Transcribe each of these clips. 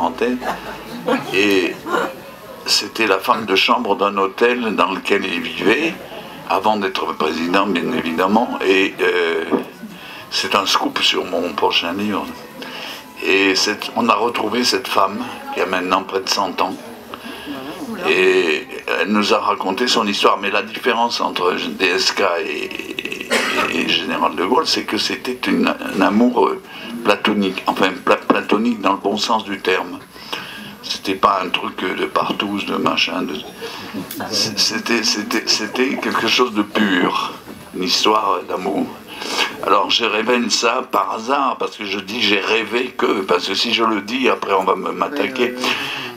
parenthèse. Et c'était la femme de chambre d'un hôtel dans lequel il vivait, avant d'être président, bien évidemment. Et c'est un scoop sur mon prochain livre. Et on a retrouvé cette femme, qui a maintenant près de 100 ans. Et elle nous a raconté son histoire. Mais la différence entre DSK et Général de Gaulle, c'est que c'était un amour platonique. Enfin, platonique dans le bon sens du terme. C'était pas un truc de partouze, de machin. C'était quelque chose de pur. Une histoire d'amour. Alors je révèle ça par hasard, parce que je dis j'ai rêvé que, parce que si je le dis, après on va m'attaquer.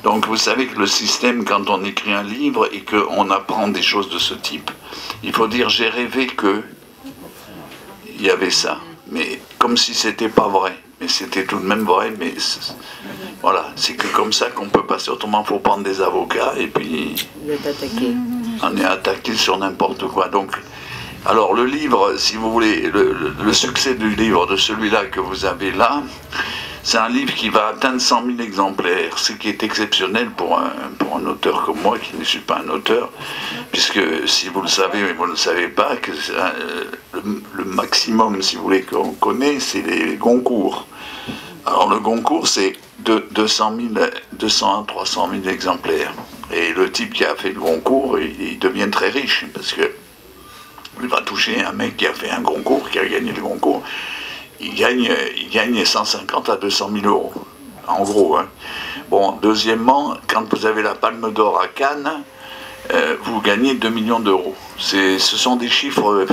Donc vous savez que le système, quand on écrit un livre et qu'on apprend des choses de ce type, il faut dire j'ai rêvé que il y avait ça. Mais comme si c'était pas vrai. Mais c'était tout de même vrai, mais voilà, c'est que comme ça qu'on peut passer. Autrement, il faut prendre des avocats et puis on est attaqué sur n'importe quoi. Donc, alors le livre, si vous voulez, le succès du livre, de celui-là que vous avez là, c'est un livre qui va atteindre 100 000 exemplaires, ce qui est exceptionnel pour un auteur comme moi, qui ne suis pas un auteur, puisque si vous le savez, mais vous ne le savez pas, que le maximum, si vous voulez, qu'on connaît, c'est les Goncourt. Alors le Goncourt, c'est 200 à 300 000 exemplaires. Et le type qui a fait le Goncourt, il devient très riche, parce que il va toucher un mec qui a fait un Goncourt, qui a gagné le Goncourt, il gagne 150 à 200 000 euros, en gros. Hein. Bon, deuxièmement, quand vous avez la Palme d'Or à Cannes, vous gagnez 2 millions d'euros. Ce sont des chiffres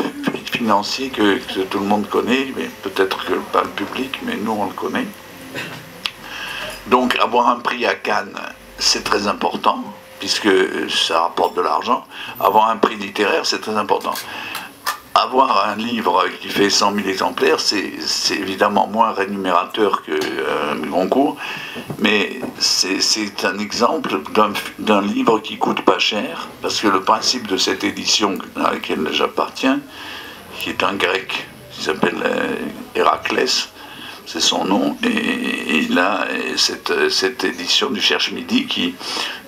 financiers que tout le monde connaît, mais peut-être que pas le public, mais nous on le connaît. Donc avoir un prix à Cannes, c'est très important, puisque ça rapporte de l'argent. Avoir un prix littéraire, c'est très important. Avoir un livre qui fait 100 000 exemplaires, c'est évidemment moins rémunérateur qu'un Goncourt, mais c'est un exemple d'un livre qui coûte pas cher, parce que le principe de cette édition à laquelle j'appartiens, qui est un grec, qui s'appelle Héraclès, c'est son nom, et il a cette édition du Cherche-Midi qui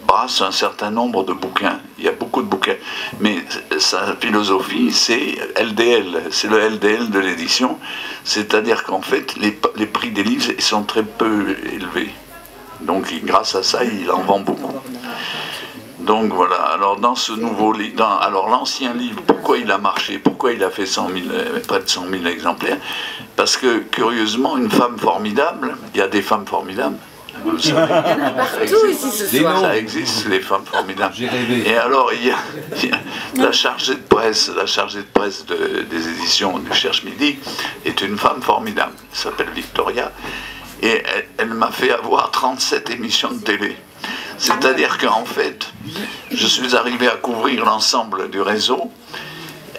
brasse un certain nombre de bouquins. Il y a beaucoup de bouquins, mais sa philosophie, c'est LDL, c'est le LDL de l'édition, c'est-à-dire qu'en fait, les prix des livres sont très peu élevés. Donc grâce à ça, il en vend beaucoup. Donc voilà, alors dans ce nouveau livre, alors l'ancien livre, pourquoi il a marché, pourquoi il a fait près de 100 000 exemplaires? Parce que curieusement, une femme formidable, il y a des femmes formidables, vous le savez. Il y en a partout ici ce soir. Ça existe, les femmes formidables. J'ai rêvé. Et alors, il y a la chargée de presse, des éditions du Cherche-Midi est une femme formidable, elle s'appelle Victoria, et elle m'a fait avoir 37 émissions de télé. C'est-à-dire qu'en fait, je suis arrivé à couvrir l'ensemble du réseau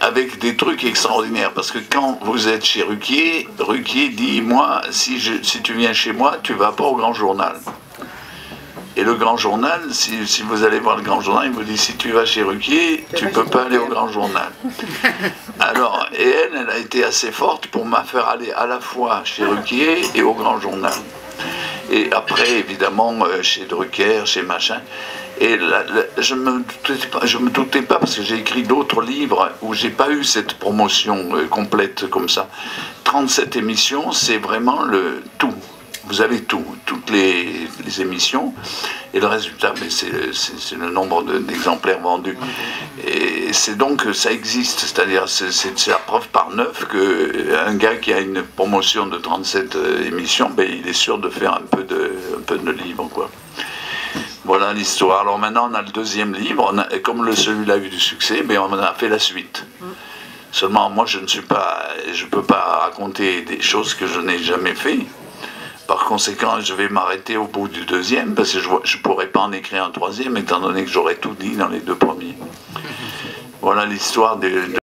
avec des trucs extraordinaires. Parce que quand vous êtes chez Ruquier, Ruquier dit, moi, si tu viens chez moi, tu ne vas pas au Grand Journal. Et le Grand Journal, si vous allez voir le Grand Journal, il vous dit, si tu vas chez Ruquier, tu ne peux pas aller au Grand Journal. Alors, et elle a été assez forte pour me faire aller à la fois chez Ruquier et au Grand Journal. Et après, évidemment, chez Drucker, chez machin. Et là, je me doutais pas, parce que j'ai écrit d'autres livres où j'ai pas eu cette promotion complète comme ça. 37 émissions, c'est vraiment le tout. Vous avez tout, toutes les émissions, et le résultat, c'est le nombre d'exemplaires vendus. Et c'est donc, ça existe, c'est-à-dire, c'est la preuve par 9 qu'un gars qui a une promotion de 37 émissions, ben, il est sûr de faire un peu de livres, quoi. Voilà l'histoire. Alors maintenant, on a le deuxième livre, et comme celui-là a eu du succès, ben, on a fait la suite. Seulement, moi, je ne peux pas raconter des choses que je n'ai jamais fait. Par conséquent, je vais m'arrêter au bout du deuxième, parce que je ne pourrais pas en écrire un troisième, étant donné que j'aurais tout dit dans les deux premiers. Voilà l'histoire de